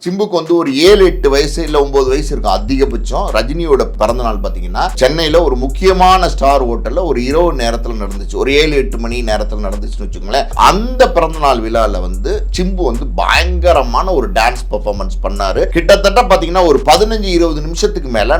சிம்புக்கு வந்து ஒரு 7-8 வயசு இல்லை 9 வயசு இருக்கும் அதிகபட்சம். ரஜினியோட பிறந்த நாள் பார்த்தீங்கன்னா சென்னையில் ஒரு முக்கியமான ஸ்டார் ஹோட்டலில் ஒரு இரவு நேரத்தில் நடந்துச்சு. ஒரு 7-8 மணி நேரத்தில் நடந்துச்சுன்னு வச்சுக்கோங்களேன். அந்த பிறந்த நாள் விழாவில் வந்து சிம்பு வந்து பயங்கரமான ஒரு டான்ஸ் பெர்ஃபார்மன்ஸ் பண்ணாரு. கிட்டத்தட்ட பார்த்தீங்கன்னா ஒரு 15-20 நிமிஷத்துக்கு மேலே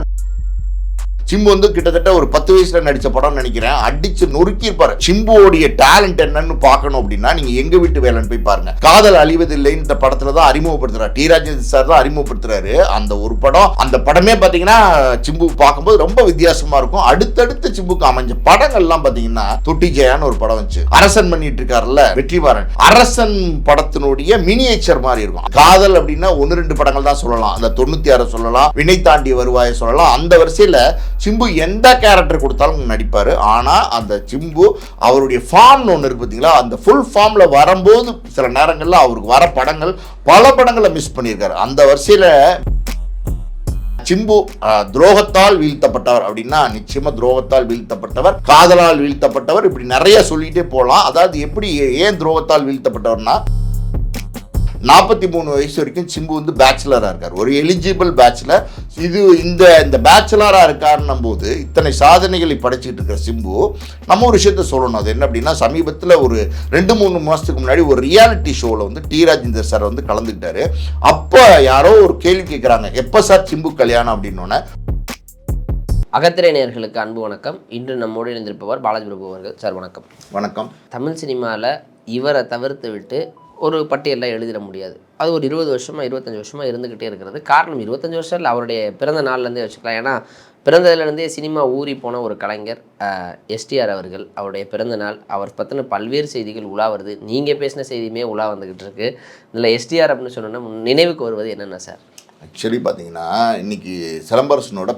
சிம்பு வந்து கிட்டத்தட்ட ஒரு 10 வயசுல நடிச்ச படம் நினைக்கிறேன். அடிச்சு நொறுக்கியிருப்பாரு. சிம்புவோடைய டேலண்ட் என்னன்னு பார்க்கணும் அப்படின்னா நீங்க எங்க வீட்டு வேலைன்னு போய் பாருங்க. காதல் அழிவதில்லை இந்த படத்துல தான் அறிமுகப்படுத்துறாரு. டி ராஜேந்திர சார் தான் அறிமுகப்படுத்துறாரு. அந்த ஒரு படம், அந்த படமே பாத்தீங்கன்னா சிம்பு பார்க்கும்போது ரொம்ப வித்தியாசமா இருக்கும். அடுத்தடுத்து சிம்புக்கு அமைஞ்ச படங்கள்லாம் பாத்தீங்கன்னா தொட்டி ஜெயான்னு ஒரு படம் வச்சு அரசன் பண்ணிட்டு இருக்காருல்ல வெற்றிமாறன், அரசன் படத்தினுடைய மினியேச்சர் மாதிரி இருக்கும். காதல் அப்படின்னா 1-2 படங்கள் தான் சொல்லலாம். அந்த 96 சொல்லலாம், வினை தாண்டி வருவாயை சொல்லலாம். அந்த வரிசையில சிம்பு எந்த கேரக்டர் கொடுத்தாலும் நடிப்பாரு. ஆனா அந்த சிம்பு அவருடைய ஃபார்ம் ஒன்று இருக்கு பார்த்தீங்களா, அந்த ஃபுல் ஃபார்ம்ல வரும்போது சில நேரங்கள்ல அவருக்கு வர படங்கள் பல படங்களை மிஸ் பண்ணியிருக்காரு. அந்த வரிசையில சிம்பு துரோகத்தால் வீழ்த்தப்பட்டவர் அப்படின்னா நிச்சயமா துரோகத்தால் வீழ்த்தப்பட்டவர், காதலால் வீழ்த்தப்பட்டவர், இப்படி நிறைய சொல்லிட்டே போகலாம். அதாவது எப்படி ஏன் துரோகத்தால் வீழ்த்தப்பட்டவர்னா 43 வயசு வரைக்கும் சிம்பு வந்து பேச்சுலராக இருக்கார். ஒரு எலிஜிபிள் பேச்சுலர். இந்த பேச்சுலராக இருக்காருன்னும் போது இத்தனை சாதனைகளை படைச்சிட்டு இருக்கிற சிம்பு நம்ம ஒரு விஷயத்த சொல்லணும். அது என்ன அப்படின்னா சமீபத்தில் ஒரு 2-3 மாதத்துக்கு முன்னாடி ஒரு ரியாலிட்டி ஷோவில் வந்து டி ராஜேந்தர் சார் வந்து கலந்துக்கிட்டாரு. அப்போ யாரோ ஒரு கேள்வி கேட்குறாங்க, எப்போ சார் சிம்பு கல்யாணம் அப்படின்னோன்னே. அகத்திரை நேயர்களுக்கு அன்பு வணக்கம். இன்று நம்மோடு இணைந்திருப்பவர் பாலாஜி பிரபு அவர்கள். சார் வணக்கம். வணக்கம். தமிழ் சினிமாவில் இவரை தவிர்த்து விட்டு ஒரு பட்டியலில் எழுதிட முடியாது. அது ஒரு 20 வருஷமாக 25 வருஷமாக இருந்துக்கிட்டே இருக்கிறது. காரணம் 25 வருஷம் இல்லை, அவருடைய பிறந்த நாள்லேருந்தே வச்சுக்கலாம். ஏன்னா பிறந்ததுலேருந்தே சினிமா ஊறி போன ஒரு கலைஞர் எஸ்டிஆர் அவர்கள். அவருடைய பிறந்த நாள், அவர் பற்றின பல்வேறு செய்திகள் உலா வருது. நீங்கள் பேசின செய்தியுமே உலா வந்துக்கிட்டு இருக்கு. இதில் எஸ்டிஆர் அப்படின்னு சொன்னோன்னா நினைவுக்கு வருவது என்னென்ன சார்? ஆக்சுவலி பார்த்தீங்கன்னா இன்னைக்கு சிலம்பரசனோட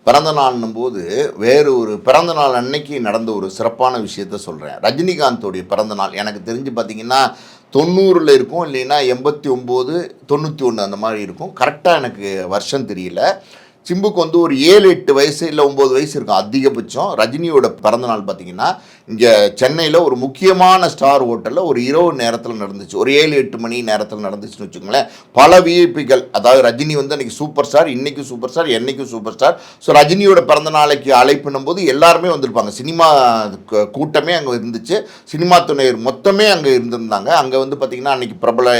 பிறந்த நாள்னும் போது வேறு ஒரு பிறந்த நாள் அன்னைக்கு நடந்த ஒரு சிறப்பான விஷயத்த சொல்கிறேன். ரஜினிகாந்தோடைய பிறந்த நாள் எனக்கு தெரிஞ்சு பார்த்தீங்கன்னா 90 இருக்கும், இல்லைன்னா 89, 91 அந்த மாதிரி இருக்கும். கரெக்டாக எனக்கு வருஷம் தெரியல. சிம்புக்கு வந்து ஒரு 7-8 வயசு இல்லை 9 வயசு இருக்கும் அதிகபட்சம். ரஜினியோட பிறந்தநாள் பார்த்தீங்கன்னா இங்கே சென்னையில் ஒரு முக்கியமான ஸ்டார் ஹோட்டலில் ஒரு இரவு நேரத்தில் நடந்துச்சு. ஒரு 7-8 மணி நேரத்தில் நடந்துச்சுன்னு வச்சுக்கோங்களேன். பல விஐபிகள், அதாவது ரஜினி வந்து அன்றைக்கி சூப்பர் ஸ்டார், இன்றைக்கும் சூப்பர் ஸ்டார், என்றைக்கும் சூப்பர் ஸ்டார். ஸோ ரஜினியோட பிறந்த நாளைக்கு அழைப்புனும் போது எல்லாருமே வந்திருப்பாங்க. சினிமா கூட்டமே அங்கே இருந்துச்சு. சினிமா துணையர் மொத்தமே அங்கே இருந்திருந்தாங்க. அங்கே வந்து பார்த்திங்கன்னா அன்றைக்கி பிரபல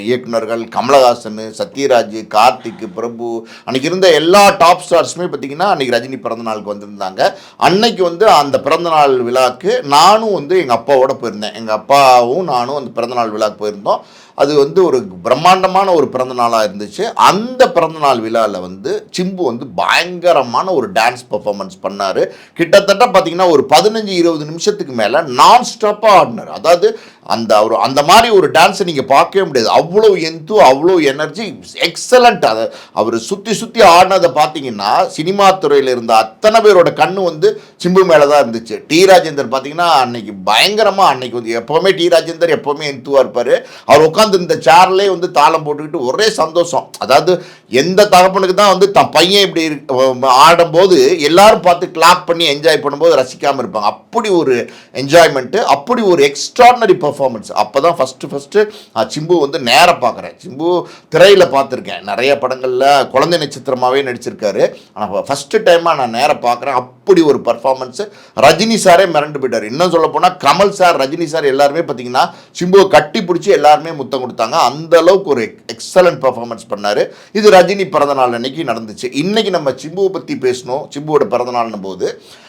இயக்குநர்கள் கமலஹாசன், சத்யராஜ், கார்த்திக், பிரபு, அன்றைக்கி இருந்த எல்லா டாப் ஸ்டார்ஸுமே பார்த்தீங்கன்னா அன்றைக்கி ரஜினி பிறந்த நாளுக்கு வந்திருந்தாங்க. அன்னைக்கு வந்து அந்த பிறந்தநாள் விழாவுக்கு நானும் வந்து எங்கள் அப்பாவோட போயிருந்தேன். எங்கள் அப்பாவும் நானும் அந்த பிறந்தநாள் விழாவுக்கு போயிருந்தோம். அது வந்து ஒரு பிரம்மாண்டமான ஒரு பிறந்த நாளாக இருந்துச்சு. அந்த பிறந்தநாள் விழாவில் வந்து சிம்பு வந்து பயங்கரமான ஒரு டான்ஸ் பெர்ஃபார்மன்ஸ் பண்ணார். கிட்டத்தட்ட பார்த்தீங்கன்னா ஒரு 15-20 நிமிஷத்துக்கு மேலே நான் ஸ்டாப்பாக ஆடினார். அதாவது அந்த மாதிரி ஒரு டான்ஸை நீங்கள் பார்க்கவே முடியாது. அவ்வளோ அவ்வளோ எனர்ஜி, எக்ஸலண்ட். அதை அவர் சுற்றி ஆடினதை பார்த்தீங்கன்னா சினிமா துறையில் இருந்த அத்தனை பேரோட கண்ணு வந்து சிம்பு மேலே தான் இருந்துச்சு. டி ராஜேந்தர் பார்த்தீங்கன்னா அன்னைக்கு பயங்கரமாக, அன்னைக்கு வந்து எப்போவுமே டி ராஜேந்தர் எப்போவுமே எந்துவாக இருப்பார். அவர் உட்காந்து இந்த சேர்லேயே வந்து தாளம் போட்டுக்கிட்டு ஒரே சந்தோஷம். அதாவது எந்த தகப்பனுக்கு தான் வந்து தன் பையன் இப்படி ஆடும்போது எல்லாரும் பார்த்து கிளாப் பண்ணி என்ஜாய் பண்ணும்போது ரசிக்காமல் இருப்பாங்க. அப்படி ஒரு என்ஜாய்மெண்ட்டு, அப்படி ஒரு எக்ஸ்ட்ராடினரி பெர்ஃபார்மன்ஸ். அப்போ தான் ஃபஸ்ட்டு சிம்பு வந்து நேராக பார்க்குறேன். சிம்பு திரையில் பார்த்துருக்கேன், நிறைய படங்களில் குழந்தை நட்சத்திரமாகவே நடிச்சிருக்காரு. ஆனால் ஃபஸ்ட்டு டைமாக நான் நேராக பார்க்குறேன். அப்படி ஒரு பர்ஃபார்மன்ஸு. ரஜினி சாரே மிரண்டு போயிட்டார். இன்னும் சொல்ல போனால் கமல் சார், ரஜினி சார் எல்லாருமே பார்த்தீங்கன்னா சிம்புவை கட்டி பிடிச்சி எல்லாருமே முத்தம் கொடுத்தாங்க. அந்த அளவுக்கு ஒரு எக்ஸலண்ட் பர்ஃபார்மன்ஸ் பண்ணார். இது ரஜினி பிறந்தநாள் அன்னைக்கு நடந்துச்சு. இன்னைக்கு நம்ம சிம்புவை பற்றி பேசணும். சிம்புவோட பிறந்தநாள்னும் போது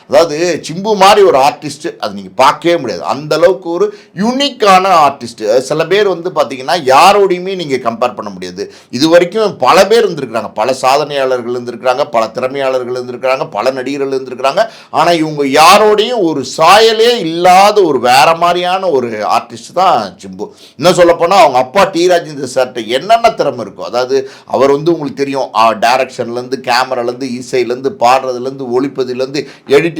அதாவது சிம்பு மாதிரி ஒரு ஆர்டிஸ்ட் அது நீங்கள் பார்க்கவே முடியாது. அந்த அளவுக்கு ஒரு யூனிக்கான ஆர்டிஸ்ட். சில பேர் வந்து பார்த்தீங்கன்னா யாரோடையுமே நீங்கள் கம்பேர் பண்ண முடியாது. இது வரைக்கும் பல பேர் இருந்திருக்கிறாங்க, பல சாதனையாளர்கள் இருந்திருக்கிறாங்க, பல திறமையாளர்கள் இருந்திருக்கிறாங்க, பல நடிகர்கள் இருந்திருக்கிறாங்க. ஆனால் இவங்க யாரோடையும் ஒரு சாயலே இல்லாத ஒரு வேற மாதிரியான ஒரு ஆர்டிஸ்ட் தான் சிம்பு. இன்னும் சொல்லப்போனால் அவங்க அப்பா டி ராஜேந்திர சார்கிட்ட என்னென்ன திறமை இருக்கும். அதாவது அவர் வந்து உங்களுக்கு தெரியும், டைரக்ஷன்லேருந்து, கேமராலேருந்து, இசையிலேருந்து, பாடுறதுலேருந்து, ஒளிப்பதுலேருந்து, எடிட்டிங்லேருந்து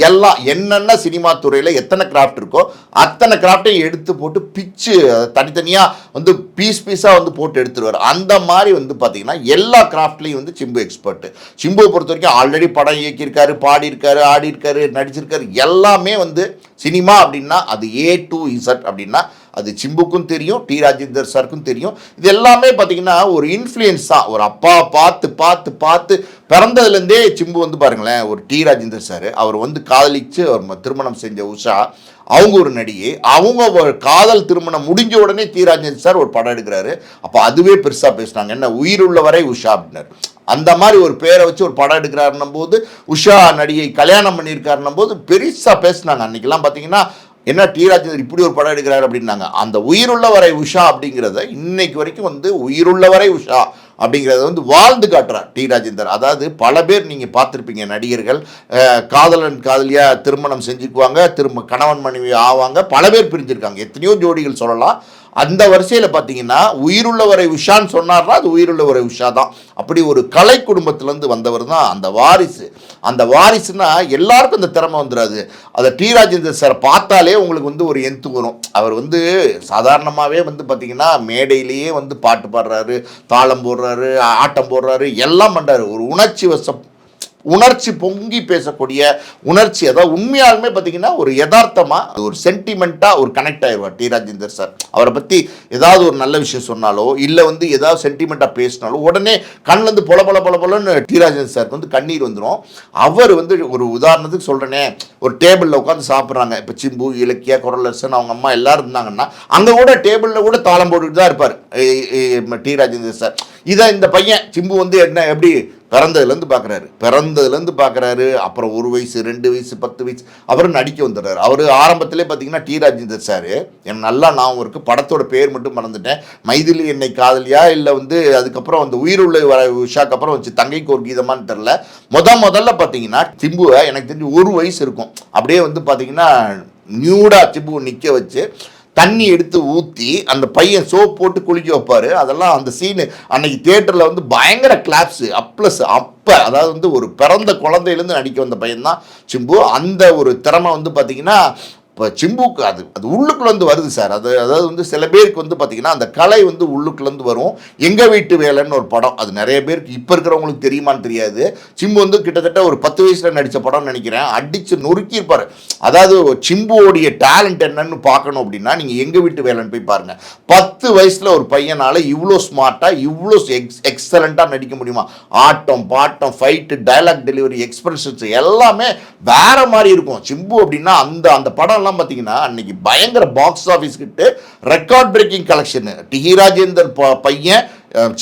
எல்லாம் என்னென்ன சினிமா துறையில் எத்தனை கிராஃப்ட் இருக்கோ அத்தனை கிராஃப்டையும் எடுத்து போட்டு பிச்சு தனித்தனியாக வந்து பீஸாக வந்து போட்டு எடுத்துருவார். அந்த மாதிரி வந்து பார்த்தீங்கன்னா எல்லா கிராஃப்ட்லேயும் வந்து சிம்பு எக்ஸ்பர்ட்டு. சிம்புவை பொறுத்த வரைக்கும் ஆல்ரெடி படம் இயக்கியிருக்காரு, பாடியிருக்காரு, ஆடியிருக்காரு, நடிச்சிருக்காரு. எல்லாமே வந்து சினிமா அப்படின்னா அது A to Z அப்படின்னா அது சிம்புக்கும் தெரியும், டி ராஜேந்தர் சாருக்கும் தெரியும். இது எல்லாமே பார்த்தீங்கன்னா ஒரு இன்ஃப்ளூயன்ஸ் தான். ஒரு அப்பா பார்த்து பார்த்து பார்த்து பிறந்ததுலேருந்தே சிம்பு வந்து பாருங்களேன், ஒரு டி ராஜேந்தர் சார் அவர் வந்து காதலிச்சு அவர் திருமணம் செஞ்ச உஷா அவங்க ஒரு நடிகை, அவங்க காதல் திருமணம் முடிஞ்ச உடனே டி ராஜேந்தர் சார் ஒரு படம் எடுக்கிறாரு. அப்போ அதுவே பெருசாக பேசினாங்க, என்ன உயிருள்ள வரை உஷா அப்படின்னாரு. அந்த மாதிரி ஒரு பேரை வச்சு ஒரு படம் எடுக்கிறாருன்னும் போது, உஷா நடிகை கல்யாணம் பண்ணியிருக்காருன்னும் போது பெருசாக பேசினாங்க. அன்றைக்கெல்லாம் பார்த்தீங்கன்னா என்ன டி ராஜேந்தர் இப்படி ஒரு படம் எடுக்கிறாரு அப்படின்னாங்க. அந்த உயிருள்ள வரை உஷா அப்படிங்கிறத இன்னைக்கு வரைக்கும் வந்து உயிருள்ள வரை உஷா அப்படிங்கிறத வந்து வாழ்ந்து காட்டுறார் டி ராஜேந்தர். அதாவது பல பேர் நீங்கள் பார்த்துருப்பீங்க, நடிகர்கள் காதலன் காதலியாக திருமணம் செஞ்சுக்குவாங்க, திரும்ப கணவன் மனைவி ஆவாங்க, பல பேர் பிரிஞ்சிருக்காங்க, எத்தனையோ ஜோடிகள் சொல்லலாம். அந்த வரிசையில் பார்த்தீங்கன்னா உயிருள்ள வரை உஷான்னு சொன்னார்னா அது உயிருள்ள வரை உஷா தான். அப்படி ஒரு கலை குடும்பத்திலேருந்து வந்தவர் தான் அந்த வாரிசு. அந்த வாரிசுனா எல்லாருக்கும் அந்த திறமை வந்துடாது. அதை டி ராஜேந்தர் சார் பார்த்தாலே உங்களுக்கு வந்து ஒரு எந்து வரும். அவர் வந்து சாதாரணமாகவே வந்து பார்த்திங்கன்னா மேடையிலேயே வந்து பாட்டு பாடுறாரு, தாளம் போடுறாரு, ஆட்டம் போடுறாரு, எல்லாம் பண்ணுறாரு. ஒரு உணர்ச்சி பொங்கி பேசக்கூடிய உணர்ச்சி, அதாவது உண்மையாலுமே பார்த்தீங்கன்னா ஒரு யதார்த்தமாக ஒரு சென்டிமெண்ட்டாக ஒரு கனெக்ட் ஆயிடுவார் டி ராஜேந்தர் சார். அவரை பற்றி ஏதாவது ஒரு நல்ல விஷயம் சொன்னாலோ இல்லை வந்து ஏதாவது சென்டிமெண்ட்டாக பேசினாலோ உடனே கண்ணிலேருந்து பொலன்னு டி ராஜேந்தர் சாருக்கு வந்து கண்ணீர் வந்துடும். அவர் வந்து ஒரு உதாரணத்துக்கு சொல்கிறேனே, ஒரு டேபிளில் உட்காந்து சாப்பிட்றாங்க, இப்போ சிம்பு, இலக்கியா, குரலரசன் அவங்க அம்மா எல்லோரும் இருந்தாங்கன்னா அங்கே கூட டேபிளில் கூட தாளம் போட்டுட்டு தான் இருப்பார் டி ராஜேந்தர் சார். இதை இந்த பையன் சிம்பு வந்து என்ன எப்படி பிறந்ததுலேருந்து பார்க்குறாரு. அப்புறம் 1 வயசு 2 வயசு 10 வயசு அப்புறம் நடிக்க வந்துடுறாரு. அவர் ஆரம்பத்திலே பார்த்தீங்கன்னா டி ராஜேந்தர் சார் எனக்கு நல்லா ஞாபகம் இருக்குது, படத்தோட பேர் மட்டும் மறந்துட்டேன், மைதிலி என்னை காதலியா இல்லை வந்து அதுக்கப்புறம் அந்த உயிருள்ள வர உஷாக்கு அப்புறம் வச்சு தங்கைக்கு ஒரு கீதமானு தெரில. முதல்ல பார்த்தீங்கன்னா சிம்புவை எனக்கு தெரிஞ்சு 1 வயசு இருக்கும், அப்படியே வந்து பார்த்தீங்கன்னா நியூடா சிம்புவை நிற்க வச்சு தண்ணி எடுத்து ஊற்றி அந்த பையன் சோப் போட்டு குளிக்க வைப்பார். அதெல்லாம் அந்த சீனு அன்னைக்கு தியேட்டரில் வந்து பயங்கர கிளாப்ஸு அப்ளஸ். அப்போ அதாவது வந்து ஒரு பிறந்த குழந்தையிலேருந்து நடிக்க வந்த பையன் தான் சிம்பு. அந்த ஒரு திறமை வந்து பார்த்திங்கன்னா இப்போ சிம்புக்கு அது உள்ளுக்குள்ளேருந்து வருது சார். அதாவது வந்து சில பேருக்கு வந்து பார்த்திங்கன்னா அந்த கலை வந்து உள்ளுக்குள்ளேருந்து வரும். எங்கள் வீட்டு வேலைன்னு ஒரு படம், அது நிறைய பேருக்கு இப்போ இருக்கிறவங்களுக்கு தெரியுமான்னு தெரியாது. சிம்பு வந்து கிட்டத்தட்ட ஒரு 10 வயசில் நடித்த படம்னு நினைக்கிறேன், அடித்து நொறுக்கியிருப்பார். அதாவது சிம்புவோடைய டேலண்ட் என்னன்னு பார்க்கணும் அப்படின்னா நீங்கள் எங்கள் வீட்டு வேலைன்னு போய் பாருங்கள். 10 வயசில் ஒரு பையனால் இவ்வளோ ஸ்மார்ட்டாக இவ்வளோ எக்ஸலண்ட்டாக நடிக்க முடியுமா? ஆட்டம் பாட்டம் ஃபைட்டு டைலாக் டெலிவரி எக்ஸ்பிரஷன்ஸ் எல்லாமே வேற மாதிரி இருக்கும் சிம்பு அப்படின்னா. அந்த படம் பார்த்தீங்கன்னா அன்னைக்கு பயங்கர பாக்ஸ் ஆஃபீஸ் கிட்ட record breaking collection. T Rajendar பையன்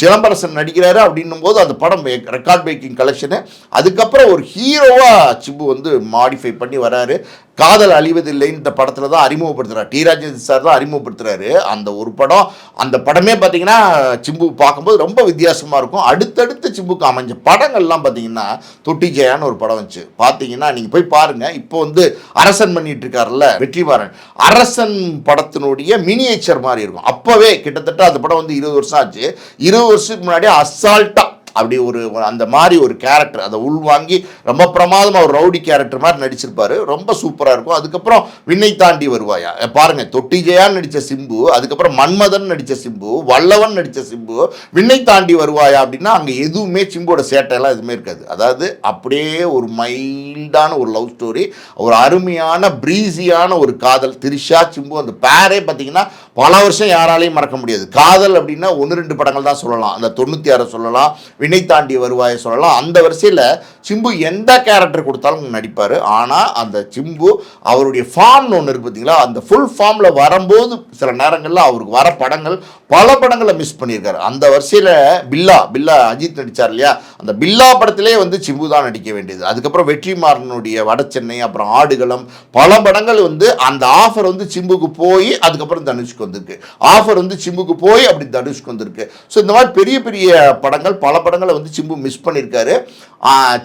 சிலம்பரசன் நடிக்கிறாரு அப்படின்னும் போது அந்த படம் ரெக்கார்ட் பிரேக்கிங் கலெக்ஷனு. அதுக்கப்புறம் ஒரு ஹீரோவாக சிம்பு வந்து மாடிஃபை பண்ணி வராரு. காதல் அழிவதில்லை இந்த படத்தில் தான் அறிமுகப்படுத்துகிறார், டி ராஜேந்தர் சார் தான் அறிமுகப்படுத்துகிறாரு. அந்த ஒரு படம், அந்த படமே பார்த்தீங்கன்னா சிம்பு பார்க்கும்போது ரொம்ப வித்தியாசமாக இருக்கும். அடுத்தடுத்து சிம்புக்கு அமைஞ்ச படங்கள்லாம் பார்த்தீங்கன்னா தொட்டி ஜெயான்னு ஒரு படம் வந்துச்சு, பார்த்தீங்கன்னா நீங்கள் போய் பாருங்கள். இப்போ வந்து அரசன் பண்ணிட்டு இருக்காருல்ல வெற்றிமாறன், அரசன் படத்தினுடைய மினியேச்சர் மாதிரி இருக்கும். அப்போவே கிட்டத்தட்ட அந்த படம் வந்து 20 வருஷம் ஆச்சு. 20 வருஷத்துக்கு முன்னாடி அசால்ட்டாக அப்படி ஒரு அந்த மாதிரி ஒரு கேரக்டர் அதை உள்வாங்கி ரொம்ப பிரமாதமாக ஒரு ரவுடி கேரக்டர் மாதிரி நடிச்சிருப்பாரு, ரொம்ப சூப்பராக இருக்கும். அதுக்கப்புறம் விண்ணை தாண்டி வருவாயா பாருங்கள், தொட்டி ஜெயான்னு நடித்த சிம்பு, அதுக்கப்புறம் மன்மதன் நடித்த சிம்பு, வல்லவன் நடித்த சிம்பு, விண்ணை தாண்டி வருவாயா அப்படின்னா அங்கே எதுவுமே சிம்போட சேட்டையெல்லாம் எதுவுமே இருக்காது. அதாவது அப்படியே ஒரு மைல்டான ஒரு லவ் ஸ்டோரி, ஒரு அருமையான ப்ரீஸியான ஒரு காதல். திரிஷா சிம்பு அந்த பேரே பார்த்தீங்கன்னா பல வருஷம் யாராலையும் மறக்க முடியாது. காதல் அப்படின்னா 1-2 படங்கள் தான் சொல்லலாம், அந்த 96 சொல்லலாம், வினை தாண்டி வருவாயை சொல்லலாம். அந்த வரிசையில் சிம்பு எந்த கேரக்டர் கொடுத்தாலும் நடிப்பார். ஆனால் அந்த சிம்பு அவருடைய ஃபார்ம்னு ஒன்று இருக்குது பார்த்தீங்களா, அந்த ஃபுல் ஃபார்மில் வரும்போது சில நேரங்களில் அவருக்கு வர படங்கள் பல படங்களை மிஸ் பண்ணியிருக்காரு. அந்த வரிசையில் பில்லா அஜித் நடித்தார் இல்லையா, அந்த பில்லா படத்திலே வந்து சிம்பு தான் நடிக்க வேண்டியது. அதுக்கப்புறம் வெற்றிமாறனுடைய வடச்சென்னை, அப்புறம் ஆடுகளம், பல படங்கள் வந்து அந்த ஆஃபர் வந்து சிம்புக்கு போய் அதுக்கப்புறம் தனுஷ்க்கு வந்திருக்கு, ஆஃபர் வந்து சிம்புக்கு போய் அப்படி தனுஷ்க்கு வந்திருக்கு. ஸோ இந்த மாதிரி பெரிய பெரிய படங்கள் பல படங்களை வந்து சிம்பு மிஸ் பண்ணியிருக்காரு.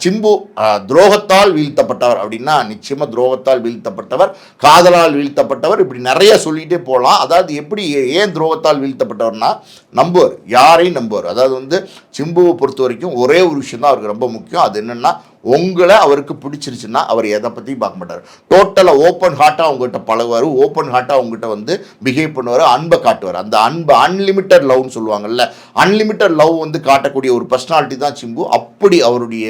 சிம்பு துரோகத்தால் வீழ்த்தப்பட்டவர் அப்படின்னா நிச்சயமாக துரோகத்தால் வீழ்த்தப்பட்டவர், காதலால் வீழ்த்தப்பட்டவர், இப்படி நிறைய சொல்லிகிட்டே போகலாம். அதாவது எப்படி ஏன் துரோகத்தால் வீழ்த்தப்பட்டவர்னா நம்புவார், யாரையும் நம்புவார். அதாவது வந்து சிம்புவை பொறுத்த வரைக்கும் ஒரே ஒரு விஷயம் தான் அவருக்கு ரொம்ப முக்கியம், அது என்னென்னா உங்களை அவருக்கு பிடிச்சிருச்சுன்னா அவர் எதை பற்றியும் பார்க்க மாட்டார். டோட்டலாக ஓப்பன் ஹார்ட்டாக உங்ககிட்ட பழகுவார், ஓப்பன் ஹார்ட்டாக உங்ககிட்ட வந்து பிஹேவ் பண்ணுவார், அன்பை காட்டுவார். அந்த அன்பு அன்லிமிட்டட் லவ்னு சொல்லுவாங்கல்ல, அன்லிமிட்டட் லவ் வந்து காட்டக்கூடிய ஒரு பர்சனாலிட்டி தான் சிம்பு. அப்படி அவருடைய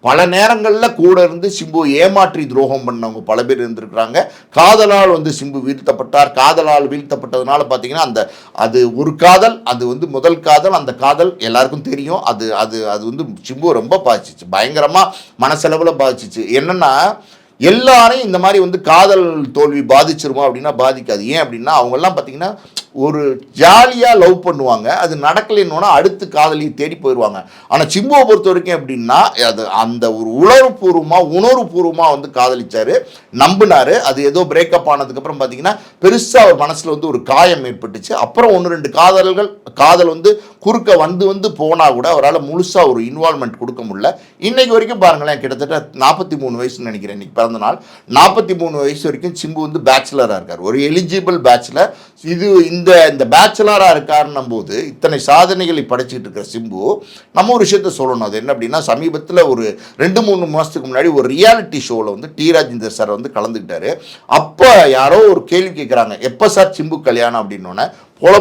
பல நேரங்களில் கூட இருந்து சிம்பு ஏமாற்றி துரோகம் பண்ணவங்க பல பேர் இருந்திருக்கிறாங்க. காதலால் வந்து சிம்பு வீழ்த்தப்பட்டார். காதலால் வீழ்த்தப்பட்டதுனால பார்த்தீங்கன்னா அது ஒரு காதல், அது வந்து முதல் காதல். அந்த காதல் எல்லாருக்கும் தெரியும். அது அது அது வந்து சிம்பு ரொம்ப பாதிச்சிச்சு, பயங்கரமாக மனசளவில் பாதிச்சிச்சு. என்னென்னா எல்லாரையும் இந்த மாதிரி வந்து காதல் தோல்வி பாதிச்சிருமா அப்படின்னா பாதிக்காது. ஏன் அப்படின்னா அவங்கெல்லாம் பார்த்தீங்கன்னா ஒரு ஜாலியாக லவ் பண்ணுவாங்க, அது நடக்கலைன்னா அடுத்து காதலியை தேடி போயிடுவாங்க. ஆனால் சிம்புவை பொறுத்த வரைக்கும் எப்படின்னா அது அந்த ஒரு உணர்வுபூர்வமாக வந்து காதலிச்சார், நம்பினார். அது ஏதோ பிரேக்கப் ஆனதுக்கப்புறம் பார்த்தீங்கன்னா பெருசாக அவர் மனசில் வந்து ஒரு காயம் ஏற்பட்டுச்சு. அப்புறம் 1-2 காதல் வந்து குறுக்க வந்து போனால் கூட அவரால் முழுசாக ஒரு இன்வால்மெண்ட் கொடுக்க முடியல. இன்னைக்கு வரைக்கும் பாருங்களேன், கிட்டத்தட்ட 43 வயசுன்னு நினைக்கிறேன் இன்னைக்கு பிறந்த நாள். 43 வயசு வரைக்கும் சிம்பு வந்து பேச்சுலராக இருக்கார், ஒரு எலிஜிபிள் பேச்சுலர். இந்த பேச்சுலராக இருக்காருன்னும் போது இத்தனை சாதனைகளை படைச்சிட்டு இருக்கிற சிம்பு நம்ம ஒரு விஷயத்த சொல்லணும். அது என்ன அப்படின்னா, சமீபத்தில் ஒரு 2-3 மாதத்துக்கு முன்னாடி ஒரு ரியாலிட்டி ஷோவில் வந்து டி ராஜேந்தர் சார் வந்து கலந்துக்கிட்டாரு. அப்போ யாரோ ஒரு கேள்வி கேட்குறாங்க, எப்போ சார் சிம்பு கல்யாணம் அப்படின்னோடனே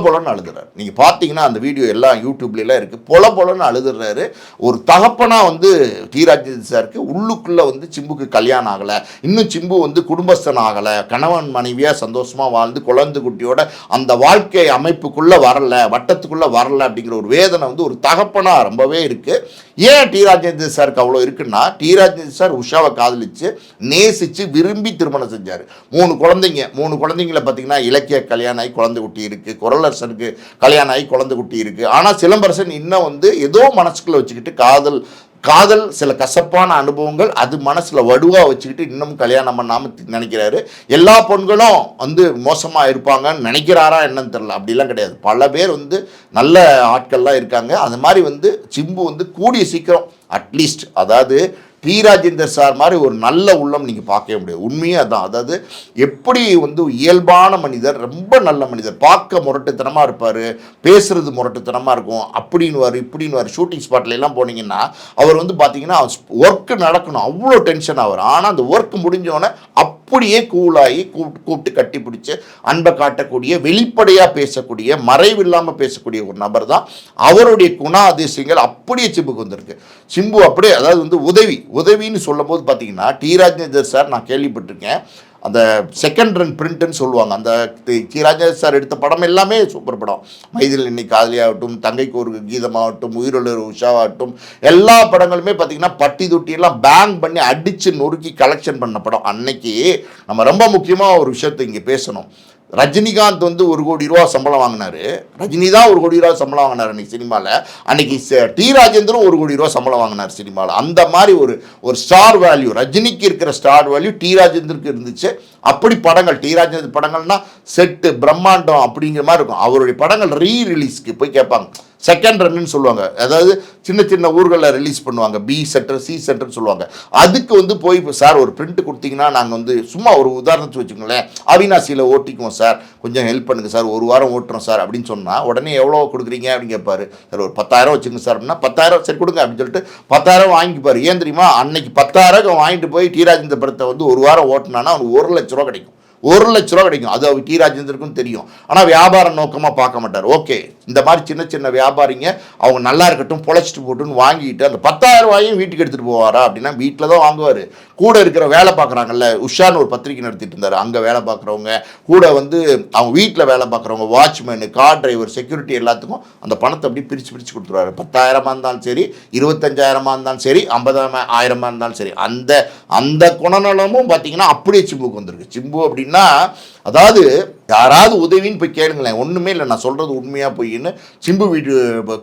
பொலன்னு அழுதுறாரு. நீங்கள் பார்த்தீங்கன்னா அந்த வீடியோ எல்லாம் யூடியூப்லாம் இருக்குது. பொலன்னு அழுதுறாரு. ஒரு தகப்பனாக வந்து டி ராஜேந்தர் சாருக்கு உள்ளுக்குள்ளே வந்து சிம்புக்கு கல்யாணம் ஆகலை, இன்னும் சிம்பு வந்து குடும்பஸ்தன் ஆகலை, கணவன் மனைவியாக சந்தோஷமாக வாழ்ந்து குழந்தை குட்டியோட அந்த வாழ்க்கை அமைப்புக்குள்ளே வரலை, வட்டத்துக்குள்ளே வரலை அப்படிங்கிற ஒரு வேதனை வந்து ஒரு தகப்பனாக ரொம்பவே இருக்குது. ஏன் டி ராஜேந்தர் சாருக்கு அவ்வளோ இருக்குன்னா, டி ராஜேந்தர் சார் உஷாவை காதலிச்சு நேசித்து விரும்பி திருமணம் செஞ்சார். 3 குழந்தைங்களை பார்த்தீங்கன்னா இலக்கிய கல்யாணம் ஆகி குழந்தை குட்டி இருக்குது, குரலரசனுக்கு கல்யாணம் ஆகி குழந்தை குட்டி இருக்குது. ஆனால் சிலம்பரசன் இன்னும் வந்து ஏதோ மனசுக்குள்ளே வச்சுக்கிட்டு காதல் சில கசப்பான அனுபவங்கள் அது மனசில் வடுவாக வச்சுக்கிட்டு இன்னும் கல்யாணம் பண்ணாமல் நினைக்கிறாரு. எல்லா பெண்களும் வந்து மோசமாக இருப்பாங்கன்னு நினைக்கிறாரா என்னன்னு தெரியல. அப்படிலாம் கிடையாது, பல பேர் வந்து நல்ல ஆட்கள்லாம் இருக்காங்க. அது மாதிரி வந்து சிம்பு வந்து கூடிய சீக்கிரம் அட்லீஸ்ட், அதாவது டி ராஜேந்தர் சார் மாதிரி ஒரு நல்ல உள்ளம் நீங்கள் பார்க்கவே முடியாது. உண்மையே அதான். அதாவது எப்படி வந்து இயல்பான மனிதர், ரொம்ப நல்ல மனிதர், பார்க்க முரட்டுத்தனமாக இருப்பார், பேசுகிறது முரட்டுத்தனமாக இருக்கும், இப்படின்னு ஷூட்டிங் ஸ்பாட்லாம் போனீங்கன்னா அவர் வந்து பார்த்தீங்கன்னா ஒர்க்கு நடக்கணும் அவ்வளோ டென்ஷன் ஆவார். ஆனால் அந்த ஒர்க் முடிஞ்சோடனே அப்படியே கூலாகி கூப்பிட்டு கட்டி பிடிச்சி அன்பை காட்டக்கூடிய, வெளிப்படையாக பேசக்கூடிய, மறைவில்லாமல் பேசக்கூடிய ஒரு நபர் தான். அவருடைய குணாதிசயங்கள் அப்படியே சிம்புக்கு வந்திருக்கு. சிம்பு அப்படியே, அதாவது வந்து உதவின்னு சொல்லும் போது பார்த்தீங்கன்னா டி ராஜேந்தர் சார் நான் கேள்விப்பட்டிருக்கேன், அந்த செகண்ட் ரன் பிரிண்ட்னு சொல்லுவாங்க. அந்த டி ராஜேந்தர் சார் எடுத்த படம் எல்லாமே சூப்பர் படம். மைதில் இன்னைக்கு காதலியாகட்டும், தங்கைக்கு ஒரு கீதமாகட்டும், உயிருள்ள உஷாவாகட்டும், எல்லா படங்களுமே பார்த்திங்கன்னா பட்டி தொட்டியெல்லாம் பேங் பண்ணி அடித்து நொறுக்கி கலெக்ஷன் பண்ண படம். அன்னைக்கு நம்ம ரொம்ப முக்கியமாக ஒரு விஷயத்தை இங்கே பேசணும். ரஜினிகாந்த் வந்து 1 கோடி ரூபா சம்பளம் வாங்கினார், ரஜினி தான் 1 கோடி ரூபா சம்பளம் வாங்கினார் அன்றைக்கி சினிமாவில். அன்றைக்கி டி ராஜேந்தரும் 1 கோடி ரூபா சம்பளம் வாங்கினார் சினிமாவில். அந்த மாதிரி ஒரு ஸ்டார் வேல்யூ, ரஜினிக்கு இருக்கிற ஸ்டார் வேல்யூ டி ராஜேந்தருக்கு இருந்துச்சு. அப்படி படங்கள், டி ராஜேந்தர் படங்கள்னால் செட்டு பிரம்மாண்டம் அப்படிங்கிற மாதிரி இருக்கும். அவருடைய படங்கள் ரீரிலீஸ்க்கு போய் கேட்பாங்க, செகண்ட் ரன்னு சொல்லுவாங்க. அதாவது சின்ன ஊர்களில் ரிலீஸ் பண்ணுவாங்க, பி சென்டர் சி சென்டர்னு சொல்லுவாங்க. அதுக்கு வந்து போய் சார் ஒரு பிரிண்ட் கொடுத்தீங்கன்னா நாங்கள் வந்து சும்மா ஒரு உதாரணத்துக்கு வச்சுக்கோங்களேன், அவினாசியில் ஓட்டிக்குவோம் சார், கொஞ்சம் ஹெல்ப் பண்ணுங்கள் சார், 1 வாரம் ஓட்டுறோம் சார் அப்படின்னு சொன்னால் உடனே எவ்வளோ கொடுக்குறீங்க அப்படின்னு கேட்பாரு. சார் ஒரு 10,000 வச்சுங்க சார் அப்படின்னா 10,000 சரி கொடுங்க அப்படின்னு சொல்லிட்டு 10,000 வாங்கிப்பார். ஏன் தெரியுமா, அன்னைக்கு 10,000 வாங்கிட்டு போய் டி ராஜேந்தர் படத்தை வந்து 1 வாரம் ஓட்டினான்னா அவனுக்கு 1 லட்ச ரூபா கிடைக்கும். 1 லட்ச ரூபா கிடைக்கும். அது அவர் டி ராஜேந்தருக்கும் தெரியும். ஆனால் வியாபார நோக்கமாக பார்க்க மாட்டார். ஓகே, இந்த மாதிரி சின்ன வியாபாரிங்க அவங்க நல்லா இருக்கட்டும் பொழைச்சிட்டு போட்டுன்னு வாங்கிட்டு அந்த 10,000 ரூபாயும் வீட்டுக்கு எடுத்துகிட்டு போவாரா அப்படின்னா வீட்டில் தான் வாங்குவார். கூட இருக்கிற வேலை பார்க்குறாங்கல்ல, உஷான்னு ஒரு பத்திரிக்கை நடத்திட்டு இருந்தார், அங்கே வேலை பார்க்குறவங்க கூட வந்து அவங்க வீட்டில் வேலை பார்க்குறவங்க, வாட்ச்மேனு, கார் டிரைவர், செக்யூரிட்டி எல்லாத்துக்கும் அந்த பணத்தை அப்படி பிரித்து கொடுத்துருவாரு. 10,000 இருந்தாலும் சரி, 25,000 இருந்தாலும் சரி, 50,000 இருந்தாலும் சரி, அந்த குணநலமும் பார்த்தீங்கன்னா அப்படியே சிம்புக்கு வந்திருக்கு. சிம்பு அப்படின்னா அதாவது யாராவது உதவின்னு போய் கேளுங்களேன், ஒன்றுமே இல்லை, நான் சொல்கிறது உண்மையாக போயின்னு சிம்பு வீட்டு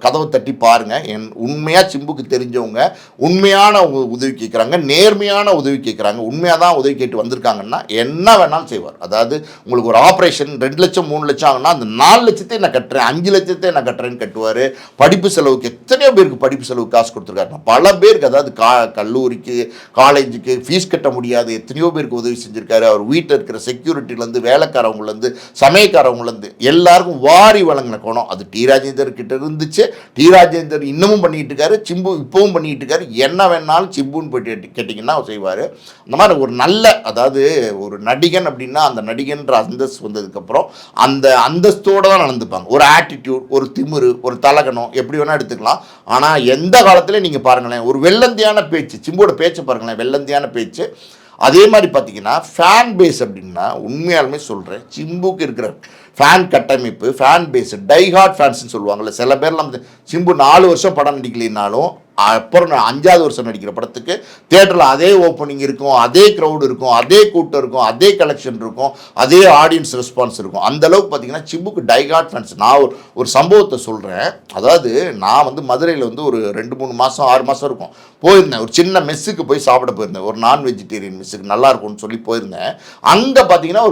கதவை தட்டி பாருங்கள். உண்மையாக சிம்புக்கு தெரிஞ்சவங்க உண்மையான உதவி கேட்குறாங்க, நேர்மையான உதவி கேட்குறாங்க, உண்மையாக தான் உதவி கேட்டு வந்திருக்காங்கன்னா என்ன வேணாலும் செய்வார். அதாவது உங்களுக்கு ஒரு ஆப்ரேஷன் 2 லட்சம் 3 லட்சம் ஆகுனா அந்த 4 லட்சத்தை நான் கட்டுறேன், 5 லட்சத்தை நான் கட்டுறேன்னு கட்டுவார். படிப்பு செலவுக்கு எத்தனையோ பேருக்கு படிப்பு செலவுக்கு காசு கொடுத்துருக்காரு. பல பேருக்கு, அதாவது கல்லூரிக்கு காலேஜுக்கு ஃபீஸ் கட்ட முடியாது எத்தனையோ பேருக்கு உதவி செஞ்சுருக்காரு. அவர் வீட்டில் இருக்கிற செக்யூரிட்டிலேருந்து வேலைக்காரவங்கலேருந்து சமயக்காரவங்கலேருந்து எல்லாருக்கும் வாரி வழங்கின குணம் அது டி ராஜேந்தர் கிட்ட இருந்துச்சு. டி ராஜேந்தர் இன்னமும் பண்ணிட்டு இருக்காரு, சிம்பு இப்பவும் பண்ணிட்டு இருக்காரு. என்ன வேணாலும் சிம்புன்னு போயிட்டு கேட்டிங்கன்னா செய்வார். அந்த மாதிரி ஒரு நல்ல, அதாவது ஒரு நடிகன் அப்படின்னா அந்த நடிகன்ற அந்தஸ்து வந்ததுக்கப்புறம் அந்த அந்தஸ்தோடு தான் நடந்துப்பாங்க. ஒரு ஆட்டிடியூட், ஒரு திமிரு, ஒரு தலகணம் எப்படி வேணால் எடுத்துக்கலாம். ஆனால் எந்த காலத்துலேயும் நீங்கள் பாருங்களேன், ஒரு வெள்ளந்தியான பேச்சு, சிம்போட பேச்சை பாருங்களேன், வெள்ளந்தியான பேச்சு. அதே மாதிரி பார்த்தீங்கன்னா ஃபேன் பேஸ் அப்படின்னா உண்மையாலுமே சொல்கிறேன், சிம்புக்கு இருக்கிற ஃபேன் கட்டமைப்பு, ஃபேன் பேஸ், டைஹார்ட் ஃபேன்ஸ்னு சொல்லுவாங்கள்ல. சில பேர்லாம் சிம்பு 4 வருஷம் படம் நடிக்கலைனாலும் அப்புறம் 5வது வருஷம் நடிக்கிற படத்துக்கு தியேட்டரில் அதே ஓப்பனிங் இருக்கும், அதே க்ரௌடு இருக்கும், அதே கூட்டம் இருக்கும், அதே கலெக்ஷன் இருக்கும், அதே ஆடியன்ஸ் ரெஸ்பான்ஸ் இருக்கும். அந்தளவுக்கு பார்த்தீங்கன்னா சிம்புக்கு டைஹார்ட் ஃபேன்ஸ். நான் ஒரு சம்பவத்தை சொல்கிறேன். அதாவது நான் மதுரையில் ஒரு 2-3 மாதம் 6 மாதம் இருக்கும் போயிருந்தேன். ஒரு சின்ன மெஸ்ஸுக்கு போய் சாப்பிட போயிருந்தேன், ஒரு நான் வெஜிடேரியன் மெஸ்ஸுக்கு, நல்லா இருக்கும்னு சொல்லி போயிருந்தேன். அங்கே பார்த்தீங்கன்னா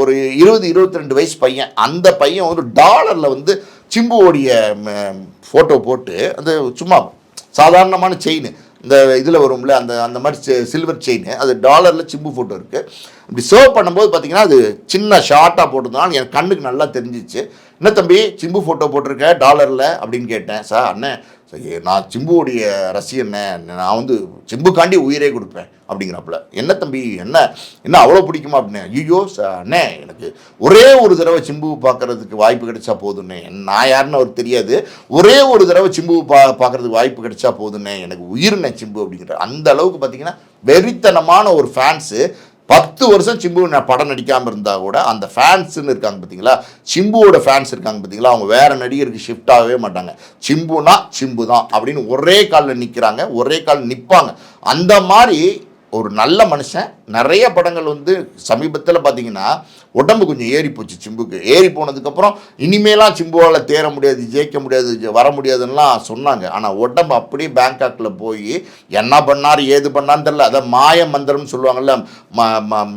ஒரு 20-22 வயசு பையன், அந்த பையன் டாலரில் சிம்புவோடைய ஃபோட்டோ போட்டு, அந்த சும்மா சாதாரணமான செயின், இந்த இதில் வரும்ல அந்த மாதிரி சில்வர் செயின், அது டாலரில் சிம்பு ஃபோட்டோ இருக்குது. இப்படி சர்வ் பண்ணும்போது பார்த்தீங்கன்னா அது சின்ன ஷார்ட்டாக போட்டிருந்தாலும் என் கண்ணுக்கு நல்லா தெரிஞ்சிச்சு. என்ன தம்பி சிம்பு ஃபோட்டோ போட்டிருக்கேன் டாலரில் அப்படின்னு கேட்டேன். சார் அண்ணே, நான் சிம்புவோடைய ரசிகண்ணே, நான் சிம்புக்காண்டி உயிரே கொடுப்பேன் அப்படிங்கிறப்பல. என்ன தம்பி, என்ன அவ்வளோ பிடிக்குமா அப்படின்னே. ஐயோ அண்ணே, எனக்கு ஒரே ஒரு தடவை சிம்பு பார்க்கறதுக்கு வாய்ப்பு கிடைச்சா போதுன்னே, நான் யாருன்னு அவருக்கு தெரியாது, ஒரே ஒரு தடவை சிம்பு பார்க்கறதுக்கு வாய்ப்பு கிடைச்சா போதுன்னே, எனக்கு உயிர்னே சிம்பு அப்படிங்கிற. அந்த அளவுக்கு பார்த்தீங்கன்னா வெறித்தனமான ஒரு ஃபேன்ஸு. 10 வருஷம் சிம்பு படம் நடிக்காமல் இருந்தால் கூட அந்த ஃபேன்ஸுன்னு இருக்காங்க பார்த்தீங்களா, சிம்புவோட ஃபேன்ஸ் இருக்காங்க பார்த்தீங்களா, அவங்க வேறு நடிகருக்கு ஷிஃப்ட் ஆகவே மாட்டாங்க. சிம்புனா சிம்பு தான் அப்படின்னு ஒரே காலில் நிற்கிறாங்க, ஒரே கால் நிற்பாங்க. அந்த மாதிரி ஒரு நல்ல மனுஷன். நிறைய படங்கள் சமீபத்தில் பார்த்தீங்கன்னா உடம்பு கொஞ்சம் ஏறி போச்சு சிம்புக்கு. ஏறி போனதுக்கப்புறம் இனிமேலாம் சிம்புவால் தேர முடியாது, ஜெயிக்க முடியாது, வர முடியாதுன்னெலாம் சொன்னாங்க. ஆனால் உடம்பு அப்படியே பேங்காக்கில் போய் என்ன பண்ணார் ஏது பண்ணான்னு தெரில. அதை மாய மந்திரம்னு சொல்லுவாங்கள்ல,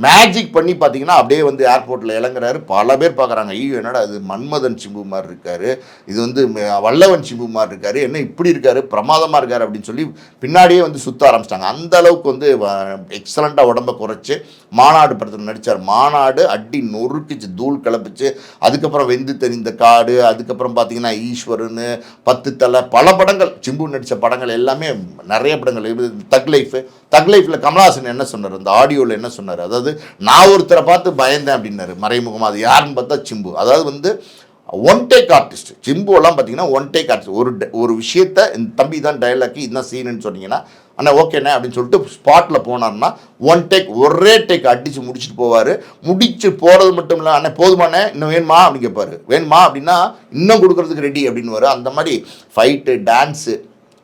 மேஜிக் பண்ணி பார்த்தீங்கன்னா அப்படியே ஏர்போர்ட்டில் இறங்குறாரு. பல பேர் பார்க்குறாங்க, ஐயோ என்னடா அது மன்மதன் சிம்பு மாதிரி இருக்கார், இது வல்லவன் சிம்பு மாதிரி இருக்கார், என்ன இப்படி இருக்கார், பிரமாதமாக இருக்கார் அப்படின்னு சொல்லி பின்னாடியே சுற்ற ஆரம்பிச்சிட்டாங்க. அந்த அளவுக்கு எக்ஸலண்ட்டாக உடம்பை குறைச்சி மாநாடு படத்தில் நடித்தார். மாநாடு அடி நொறுக்கிச்சு, தூள் கிளப்பிச்சு. அதுக்கப்புறம் வெந்து தெரிந்த காடு, அதுக்கப்புறம் பார்த்தீங்கன்னா ஈஸ்வரன், 10 தலை, பல படங்கள் சிம்பு நடித்த படங்கள் எல்லாமே நிறைய படங்கள். தக் லைஃப்பில் கமலஹாசன் என்ன சொன்னார், அந்த ஆடியோவில் என்ன சொன்னார், அதாவது நான் ஒருத்தரை பார்த்து பயந்தேன் அப்படின்னாரு மறைமுகமாக. அது யாருன்னு பார்த்தா சிம்பு. அதாவது ஒன் டேக் ஆர்டிஸ்ட் சிம்புவெல்லாம் பார்த்தீங்கன்னா ஒன் டேக் ஆர்டிஸ்ட். ஒரு விஷயத்தை இந்த தம்பி தான் டைலாக்கு, இதுதான் சீனுன்னு சொன்னீங்கன்னா அண்ணா ஓகேண்ணே அப்படின்னு சொல்லிட்டு ஸ்பாட்டில் போனார்னா ஒரே டேக் அடித்து முடிச்சுட்டு போவார். முடிச்சு போகிறது மட்டும் இல்லை, அண்ணே போதுமாண்ணே இன்னும் வேணுமா அப்படின்னு கேட்பார். வேணுமா அப்படின்னா இன்னும் கொடுக்குறதுக்கு ரெடி அப்படின்னு வரும். அந்த மாதிரி fight, dance,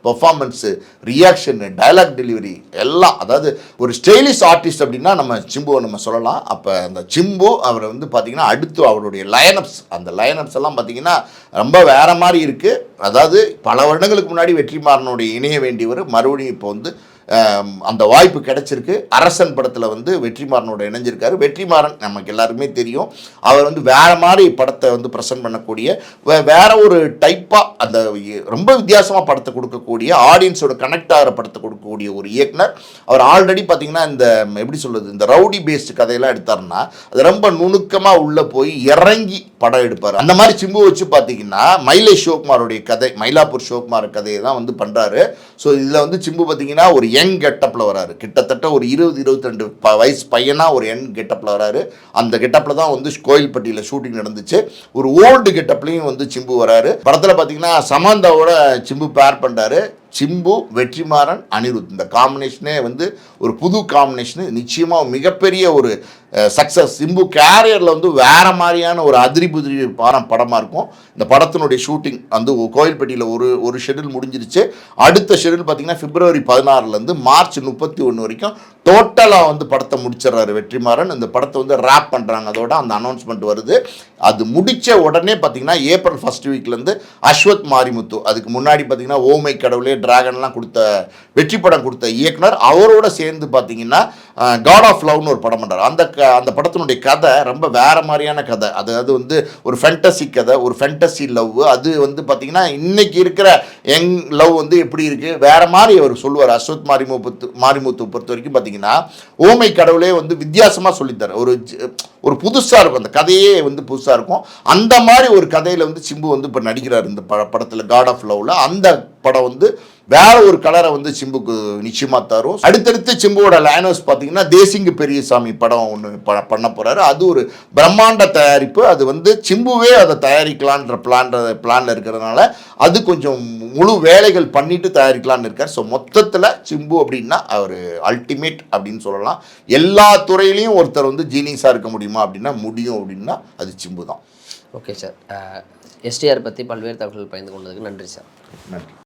performance, reaction, dialogue delivery எல்லாம். அதாவது ஒரு ஸ்டைலிஷ் ஆர்டிஸ்ட் அப்படின்னா நம்ம சிம்புவை நம்ம சொல்லலாம். அப்போ அந்த சிம்பு அவரை பார்த்திங்கன்னா அடுத்து அவருடைய லைனப்ஸ், அந்த லைனப்ஸ் எல்லாம் பார்த்திங்கன்னா ரொம்ப வேறு மாதிரி இருக்குது. அதாவது பல வருடங்களுக்கு முன்னாடி வெற்றிமாறனுடைய இணைய வேண்டியவர் மறுபடியும் இப்போ அந்த வாய்ப்பு கிடைச்சிருக்கு. அரசன் படத்தில் வெற்றிமாறனோட இணைஞ்சிருக்காரு. வெற்றிமாறன் நமக்கு எல்லாருமே தெரியும். அவர் வேறு மாதிரி படத்தை ப்ரெசென்ட் பண்ணக்கூடிய, வேற ஒரு டைப்பாக அந்த ரொம்ப வித்தியாசமாக படத்தை கொடுக்கக்கூடிய, ஆடியன்ஸோட கனெக்ட் ஆகிற படத்தை கொடுக்கக்கூடிய ஒரு இயக்குனர். அவர் ஆல்ரெடி பார்த்திங்கன்னா இந்த எப்படி சொல்கிறது, இந்த ரவுடி பேஸ்டு கதையெல்லாம் எடுத்தாருன்னா அது ரொம்ப நுணுக்கமாக உள்ளே போய் இறங்கி படம் எடுப்பார். அந்த மாதிரி சிம்பு வச்சு பார்த்தீங்கன்னா மைலேஷ் சிவகுமாரோடைய கதை, மயிலாப்பூர் சிவகுமார் கதையை தான் பண்ணுறாரு. ஸோ இதில் சிம்பு பார்த்தீங்கன்னா ஒரு யங் கெட்டப்பில் வராரு. கிட்டத்தட்ட ஒரு 20-22 வயசு பையனாக ஒரு யங் கெட்டப்பில் வராரு. அந்த கெட்டப்பில் தான் கோயில்பட்டியில் ஷூட்டிங் நடந்துச்சு. ஒரு ஓல்டு கெட்டப்லையும் சிம்பு வராரு. படத்தில் பார்த்தீங்கன்னா சமந்தாவோட சிம்பு பேர் பண்ணுறாரு. சிம்பு, வெற்றிமாறன், அனிருத், இந்த காம்பினேஷனே ஒரு புது காம்பினேஷனு. நிச்சயமாக மிகப்பெரிய ஒரு சக்ஸஸ். சிம்பு கேரியரில் வேறு மாதிரியான ஒரு அதிரிபுதிரி படமாக இருக்கும். இந்த படத்தினுடைய ஷூட்டிங் கோயில்பட்டியில் ஒரு ஷெடியூல் முடிஞ்சிருச்சு. அடுத்த ஷெடியூல் பார்த்திங்கன்னா பிப்ரவரி 16 மார்ச் 31 வரைக்கும் டோட்டலாக படத்தை முடிச்சிடறாரு வெற்றிமாறன். இந்த படத்தை ரேப் பண்ணுறாங்க. அதோட அந்த அனௌன்ஸ்மெண்ட் வருது. அது முடித்த உடனே பார்த்திங்கன்னா ஏப்ரல் 1st வீக்லேருந்து அஸ்வத் மாரிமுத்து, அதுக்கு முன்னாடி பார்த்திங்கன்னா ஓமை கடவுளே, டிராகன்லாம் கொடுத்த வெற்றி படம் கொடுத்த இயக்குனர், அவரோட சேர்ந்து பார்த்தீங்கன்னா காட் ஆஃப் லவ்னு ஒரு படம் பண்ணுறாரு. அந்த அந்த படத்தினுடைய கதை ரொம்ப வேற மாதிரியான கதை. அது வந்து ஒரு ஃபேண்டசி கதை, ஒரு ஃபேண்டசி லவ். அது வந்து பார்த்தீங்கன்னா இன்னைக்கு இருக்கிற யங் லவ் வந்து எப்படி இருக்குது வேற மாதிரி அவர் சொல்லுவார். அஸ்வத் மாரிமுத்து பொறுத்த வரைக்கும் பார்த்தீங்கன்னா ஓமை கடவுளே வந்து வித்தியாசமாக சொல்லித்தர ஒரு புதுசாக இருக்கும். அந்த கதையே வந்து புதுசாக இருக்கும். அந்த மாதிரி ஒரு கதையில் வந்து சிம்பு வந்து இப்போ நடிக்கிறார் இந்த படத்தில் காட் ஆஃப் லவ்வில். அந்த படம் வந்து வேற ஒரு கலரை வந்து சிம்புக்கு நிச்சயமாக தரும். அடுத்தடுத்து சிம்புவோட லைனர்ஸ் பார்த்தீங்கன்னா தேசிங்கு பெரியசாமி படம் ஒன்று பண்ண போகிறாரு. அது ஒரு பிரம்மாண்ட தயாரிப்பு. அது வந்து சிம்புவே அதை தயாரிக்கலான்ற பிளானில் இருக்கிறதுனால அது கொஞ்சம் முழு வேலைகள் பண்ணிட்டு தயாரிக்கலான்னு இருக்கார். ஸோ மொத்தத்தில் சிம்பு அப்படின்னா அவர் அல்டிமேட் அப்படின்னு சொல்லலாம். எல்லா துறையிலையும் ஒருத்தர் வந்து ஜீனியஸாக இருக்க முடியுமா அப்படின்னா முடியும். அப்படின்னா அது சிம்பு தான். ஓகே சார், எஸ்டிஆர் பற்றி பல்வேறு தகவல்கள் பகிர்ந்து கொண்டதுக்கு நன்றி சார். நன்றி.